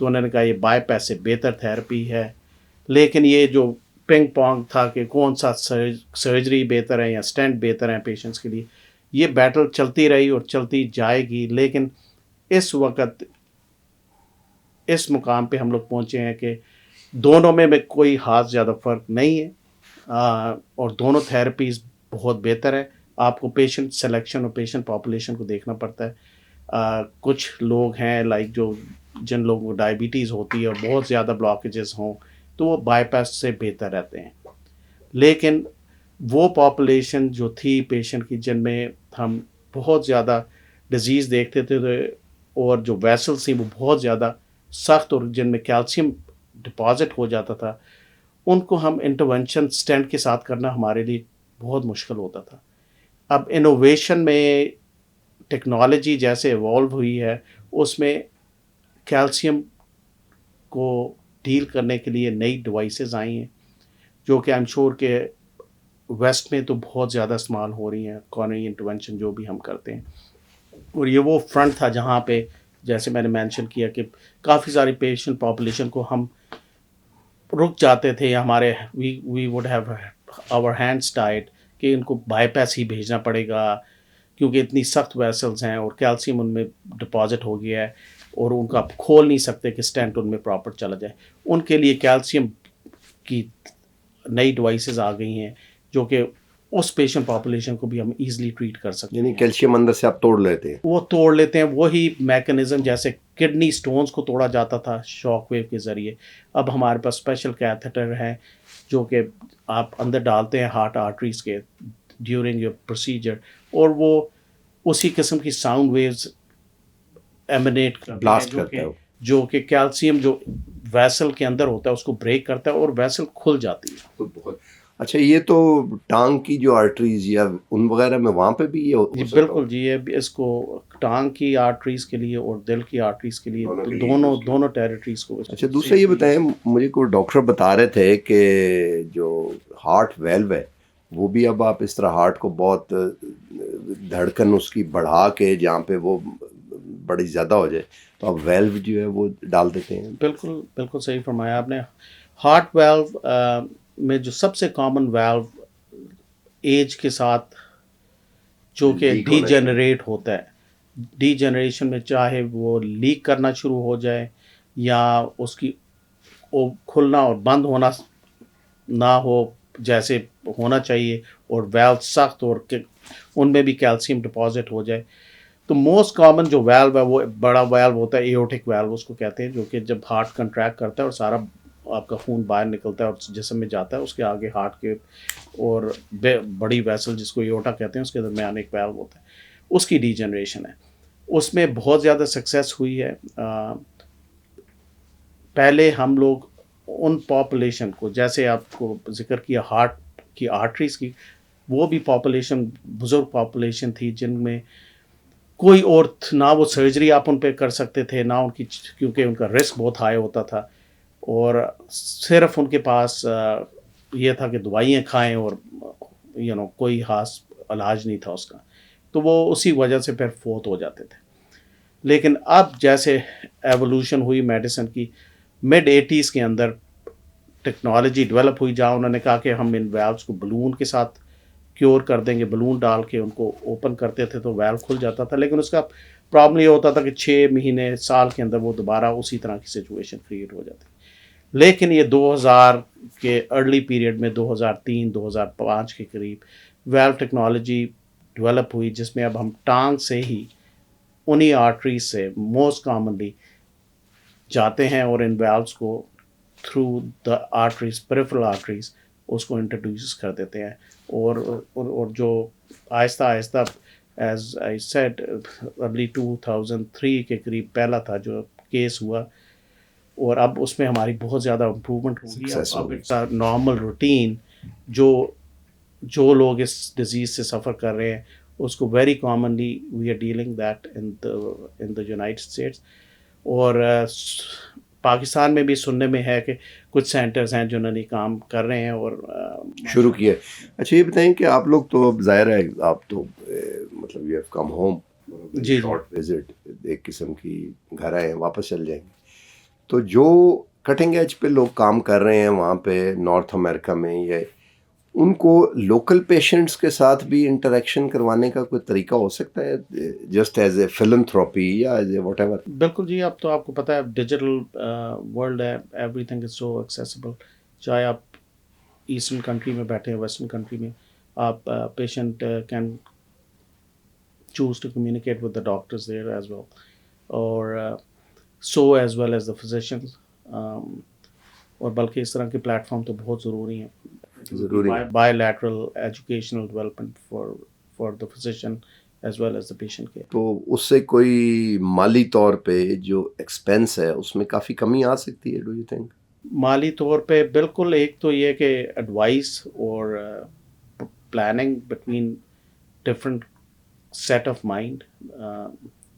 تو انہوں نے کہا یہ بائی پیس سے بہتر تھراپی ہے. لیکن یہ جو پنگ پونگ تھا کہ کون سا سرجری بہتر ہے یا اسٹینٹ بہتر ہے پیشنٹس کے لیے, یہ بیٹل چلتی رہی اور چلتی جائے گی. لیکن اس وقت اس مقام پہ ہم لوگ پہنچے ہیں کہ دونوں میں کوئی خاص زیادہ فرق نہیں ہے, اور دونوں تھراپیز بہت بہتر ہے. آپ کو پیشنٹ سلیکشن اور پیشنٹ پاپولیشن کو دیکھنا پڑتا ہے. کچھ لوگ ہیں لائک جو جن لوگوں کو ڈائبٹیز ہوتی ہے اور بہت زیادہ بلاکیجز ہوں تو وہ بائی پاس سے بہتر رہتے ہیں. لیکن وہ پاپولیشن جو تھی پیشنٹ کی جن میں ہم بہت زیادہ ڈیزیز دیکھتے تھے اور جو ویسلس تھیں وہ بہت زیادہ سخت اور جن میں کیلشیم ڈپازٹ ہو جاتا تھا, ان کو ہم انٹرونشن اسٹینٹ کے ساتھ کرنا ہمارے لیے بہت مشکل ہوتا تھا. اب انوویشن میں ٹیکنالوجی جیسے ایوالو ہوئی ہے اس میں کیلشیم کو ڈیل کرنے کے لیے نئی ڈیوائسز آئی ہیں جو کہ آئی ایم شور کہ ویسٹ میں تو بہت زیادہ استعمال ہو رہی ہیں. کارنری انٹرونشن جو بھی ہم کرتے ہیں, اور یہ وہ فرنٹ تھا جہاں پہ جیسے میں نے مینشن کیا کہ کافی ساری پیشنٹ پاپولیشن کو ہم رک جاتے تھے یا ہمارے we would have our hands tied کہ ان کو بائی پاس ہی بھیجنا پڑے گا کیونکہ اتنی سخت ویسلز ہیں اور کیلشیم ان میں ڈپازٹ ہو گیا ہے اور ان کو آپ کھول نہیں سکتے کہ اسٹینٹ ان میں پراپر چلا جائے. ان کے لیے کیلشیم کی نئی ڈیوائسز آ گئی ہیں جو کہ اس پیشنٹ پاپولیشن کو بھی ہم ایزلی ٹریٹ کر سکتے ہیں. یعنی کیلشیم اندر سے آپ توڑ لیتے ہیں. وہ توڑ لیتے ہیں, وہی میکنزم جیسے کڈنی سٹونز کو توڑا جاتا تھا شاک ویو کے ذریعے. اب ہمارے پاس اسپیشل کیتھیٹر ہیں جو کہ آپ اندر ڈالتے ہیں ہارٹ آرٹریز کے ڈیورنگ یور پروسیجر, اور وہ اسی قسم کی ساؤنڈ ویوز ایمنیٹ بلاسٹ کرتا ہے جو کہ کیلشیم جو ویسل کے اندر ہوتا ہے اس کو بریک کرتا ہے اور ویسل کھل جاتی ہے. اچھا, یہ تو ٹانگ کی جو آرٹریز یا ان وغیرہ میں وہاں پہ بھی یہ ہو جی بالکل جی, یہ اس کو ٹانگ کی آرٹریز کے لیے اور دل کی آرٹریز کے لیے دونوں ٹیریٹریز کو. اچھا, دوسرا یہ بتائیں, مجھے کوئی ڈاکٹر بتا رہے تھے کہ جو ہارٹ ویلو ہے وہ بھی اب آپ اس طرح ہارٹ کو بہت دھڑکن اس کی بڑھا کے جہاں پہ وہ بڑی زیادہ ہو جائے تو آپ ویلو جو ہے وہ ڈال دیتے ہیں. بالکل بالکل صحیح فرمایا آپ نے. ہارٹ ویلو میں جو سب سے کامن ویلو ایج کے ساتھ جو کہ ڈی جنریٹ ہوتا ہے, ڈی جنریشن میں چاہے وہ لیک کرنا شروع ہو جائے یا اس کی کھلنا اور بند ہونا نہ ہو جیسے ہونا چاہیے, اور ویلو سخت اور ان میں بھی کیلشیم ڈپازٹ ہو جائے, تو موسٹ کامن جو ویلو ہے وہ بڑا ویلو ہوتا ہے, ایورٹک ویلو اس کو کہتے ہیں, جو کہ جب ہارٹ کنٹریکٹ کرتا ہے اور سارا آپ کا خون باہر نکلتا ہے اور جسم میں جاتا ہے, اس کے آگے ہارٹ کے اور بڑی ویسل جس کو ایورٹا کہتے ہیں اس کے درمیان ایک ویلو ہوتا ہے, اس کی ڈی جنریشن ہے. اس میں بہت زیادہ سکسیس ہوئی ہے. پہلے ہم لوگ ان پاپولیشن کو جیسے آپ کو ذکر کیا ہارٹ کی آرٹریز کی, وہ بھی پاپولیشن بزرگ پاپولیشن تھی جن میں کوئی اور نہ وہ سرجری آپ ان پہ کر سکتے تھے نہ ان کی, کیونکہ ان کا رسک بہت ہائی ہوتا تھا اور صرف ان کے پاس یہ تھا کہ دوائیاں کھائیں اور کوئی خاص علاج نہیں تھا اس کا, تو وہ اسی وجہ سے پھر فوت ہو جاتے تھے. لیکن اب جیسے ایوولوشن ہوئی میڈیسن کی, مڈ 80s کے اندر ٹیکنالوجی ڈیولپ ہوئی جہاں انہوں نے کہا کہ ہم ان ویلوز کو بلون کے ساتھ کیور کر دیں گے. بلون ڈال کے ان کو اوپن کرتے تھے تو ویلو کھل جاتا تھا, لیکن اس کا پرابلم یہ ہوتا تھا کہ 6 مہینے سال کے اندر وہ دوبارہ اسی طرح کی سچویشن کریٹ ہو جاتی. لیکن یہ 2000 کے ارلی پیریڈ میں 2003-2005 کے قریب ویلو ٹیکنالوجی ڈیولپ ہوئی جس میں اب ہم ٹانگ سے ہی انہی آرٹریز سے موسٹ کامنلی جاتے ہیں اور ان ویلوز کو through the arteries peripheral arteries اس کو انٹروڈیوس کر دیتے ہیں, اور جو آہستہ آہستہ ایز آئی سیڈ ارلی 2003 کے قریب پہلا تھا جو کیس ہوا, اور اب اس میں ہماری بہت زیادہ امپرومنٹ ہوگی. اب اٹس نارمل روٹین جو لوگ اس ڈیزیز سے سفر کر رہے ہیں اس کو very commonly we are dealing that in the United States. اور پاکستان میں بھی سننے میں ہے کہ کچھ سینٹرز ہیں جنہوں نے کام کر رہے ہیں اور شروع کیے. اچھا, یہ بتائیں کہ آپ لوگ تو ظاہر ہے آپ تو مطلب یو ہیو کم ہوم, جی شارٹ وزٹ, ایک قسم کی گھر آئے ہیں واپس چل جائیں گے, تو جو کٹنگ ایج پہ لوگ کام کر رہے ہیں وہاں پہ نارتھ امریکہ میں، یا ان کو لوکل پیشنٹس کے ساتھ بھی انٹریکشن کروانے کا کوئی طریقہ ہو سکتا ہے، جسٹ ایز اے فلنتھراپی یا ایز اے واٹ ایور؟ بالکل جی، اب تو آپ کو پتہ ہے ڈیجیٹل ورلڈ ہے، every thing is so accessible. چاہے آپ ایسٹرن کنٹری میں بیٹھے ہیں، ویسٹرن کنٹری میں، آپ patient can choose to communicate with the doctors there as well, or so as well as the physicians. اور بلکہ اس طرح کے پلیٹ فارم تو بہت ضروری ہیں، ضروری ہے. Bilateral educational development for the physician as well as the patient کے. تو اس سے کوئی مالی طور پہ جو ایکسپینس ہے اس میں کافی کمی آ سکتی ہے، ڈو یو تھنک؟ مالی طور پہ بالکل. ایک تو یہ کہ ایڈوائس اور planning between different set of mind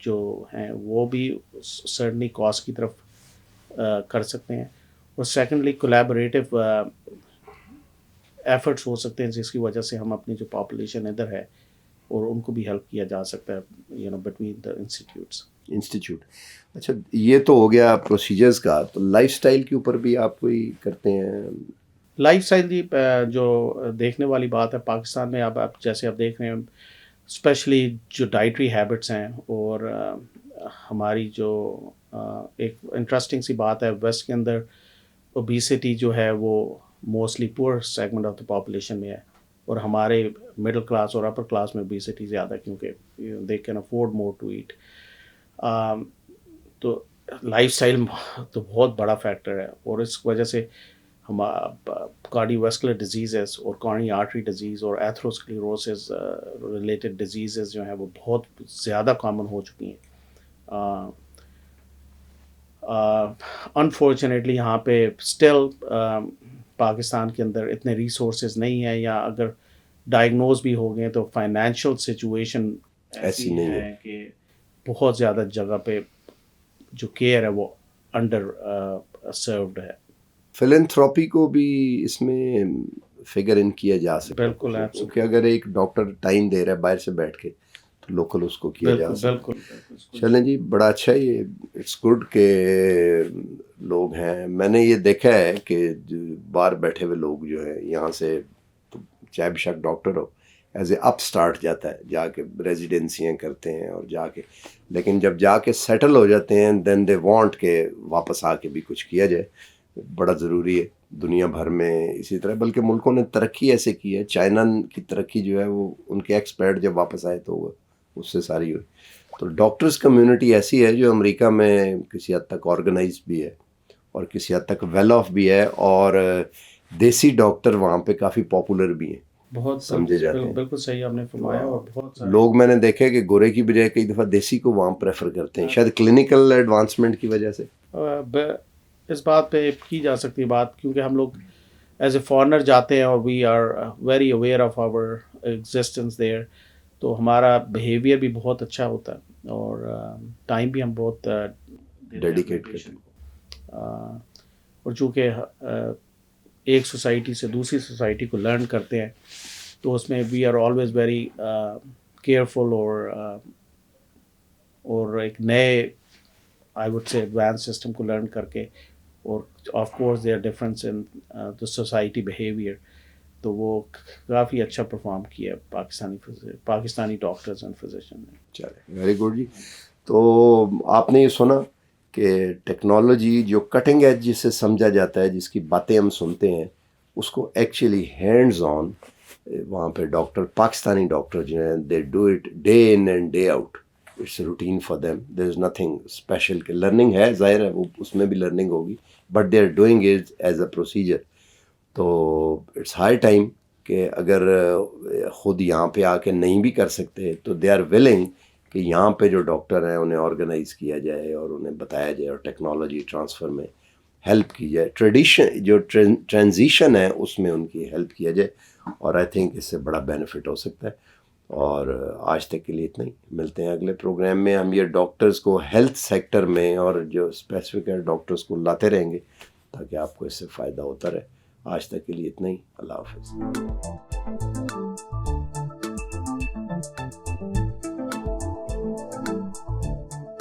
جو ہیں وہ بھی سرٹنلی کاسٹ کی طرف کر سکتے ہیں. اور سیکنڈلی کولیبوریٹو ایفرٹس ہو سکتے ہیں جس کی وجہ سے ہم اپنی جو پاپولیشن ادھر ہے اور ان کو بھی ہیلپ کیا جا سکتا ہے بٹوین دا انسٹیٹیوٹ. اچھا، یہ تو ہو گیا پروسیجرز کا. تو لائف سٹائل کے اوپر بھی آپ کوئی کرتے ہیں؟ لائف سٹائل جی جو دیکھنے والی بات ہے پاکستان میں، اب آپ جیسے آپ دیکھ رہے ہیں اسپیشلی جو ڈائٹری ہیبٹس ہیں، اور ہماری جو ایک انٹرسٹنگ سی بات ہے ویسٹ کے اندر اوبیسٹی جو ہے وہ موسٹلی پور سیگمنٹ آف دا پاپولیشن میں ہے، اور ہمارے مڈل کلاس اور اپر کلاس میں اوبیسٹی زیادہ ہے کیونکہ they can afford more to eat. تو لائف سٹائل تو بہت بڑا فیکٹر ہے، اور اس وجہ سے ہم کارڈیو ویسکولر ڈیزیزز اور کارنی آرٹری ڈیزیز اور ایتھروسکلیروسس ریلیٹڈ ڈیزیزز جو ہیں وہ بہت زیادہ کامن ہو چکی ہیں. انفارچونیٹلی یہاں پہ اسٹل پاکستان کے اندر اتنے ریسورسز نہیں ہیں، یا اگر ڈائگنوز بھی ہو گئے تو فائنینشیل سچویشن ایسی نہیں ہے کہ بہت زیادہ جگہ پہ جو کیئر ہے وہ انڈر سروڈ ہے. فلنتھراپی کو بھی اس میں فگر ان کیا جا سکتا ہے. بالکل، کیونکہ اگر ایک ڈاکٹر ٹائم دے رہا ہے باہر سے بیٹھ کے تو لوکل اس کو کیا جا سکتا ہے. بالکل. چلیں جی، بڑا اچھا. یہ اٹس گڈ کہ لوگ ہیں. میں نے یہ دیکھا ہے کہ باہر بیٹھے ہوئے لوگ جو ہیں یہاں سے چاہے بے شک doctor who as a up start جاتا ہے، جا کے ریزیڈنسیاں کرتے ہیں اور جا کے، لیکن جب جا کے سیٹل ہو جاتے ہیں دین دے وانٹ کہ واپس آ کے بھی کچھ کیا جائے. بڑا ضروری ہے دنیا بھر میں اسی طرح، بلکہ ملکوں نے ترقی ایسے کی ہے. چائنا کی ترقی جو ہے وہ ان کے ایکسپرٹ جب واپس آئے تو وہ اس سے ساری ہوئی. تو ڈاکٹرز کمیونٹی ایسی ہے جو امریکہ میں کسی حد تک آرگنائز بھی ہے اور کسی حد تک ویل آف بھی ہے، اور دیسی ڈاکٹر وہاں پہ کافی پاپولر بھی ہیں، بہت سمجھے جاتے ہیں. بالکل صحیح آپ نے فرمایا. اور بہت سارے لوگ میں نے دیکھے کہ گورے کی بجائے کئی دفعہ دیسی کو وہاں پریفر کرتے ہیں، شاید کلینکل ایڈوانسمنٹ کی وجہ سے. اس بات پہ کی جا سکتی بات، کیونکہ ہم لوگ ایز اے فارنر جاتے ہیں اور we are very aware of our existence there, تو ہمارا بیہیویئر بھی بہت اچھا ہوتا ہے اور ٹائم بھی ہم بہت ڈیڈیکیٹ کرتے ہیں. اور چونکہ ایک سوسائٹی سے دوسری سوسائٹی کو لرن کرتے ہیں تو اس میں we are always very careful, اور ایک نئے آئی وڈ سے ایڈوانس سسٹم کو لرن کر کے، اور of course their difference in the society behaviour, تو وہ کافی اچھا پرفارم کیا پاکستانی ڈاکٹرز اینڈ فزیشین نے. چلے، ویری گڈ جی. تو آپ نے یہ سنا کہ ٹیکنالوجی جو کٹنگ ایج جسے سمجھا جاتا ہے، جس کی باتیں ہم سنتے ہیں، اس کو ایکچولی ہینڈز آن وہاں پہ ڈاکٹر، پاکستانی ڈاکٹر جو ہیں، they do it day in and day out. It's routine for them. There is nothing special. کہ لرننگ ہے، ظاہر ہے وہ اس میں بھی لرننگ ہوگی، but they are doing it as a procedure. تو اٹس ہائی ٹائم کہ اگر خود یہاں پہ آ کے نہیں بھی کر سکتے تو دے آر ولنگ کہ یہاں پہ جو ڈاکٹر ہیں انہیں آرگنائز کیا جائے اور انہیں بتایا جائے اور ٹیکنالوجی ٹرانسفر میں ہیلپ کی جائے. ٹریڈیشن جو ٹرانزیشن ہے اس میں ان کی ہیلپ کیا جائے، اور آئی تھنک اس سے بڑا بینیفٹ ہو سکتا ہے. اور آج تک کے لیے اتنا ہی. ملتے ہیں اگلے پروگرام میں. ہم یہ ڈاکٹرز کو ہیلتھ سیکٹر میں اور جو اسپیسیفک ہے ڈاکٹرز کو لاتے رہیں گے تاکہ آپ کو اس سے فائدہ ہوتا رہے. آج تک کے لیے اتنا ہی. اللہ حافظ.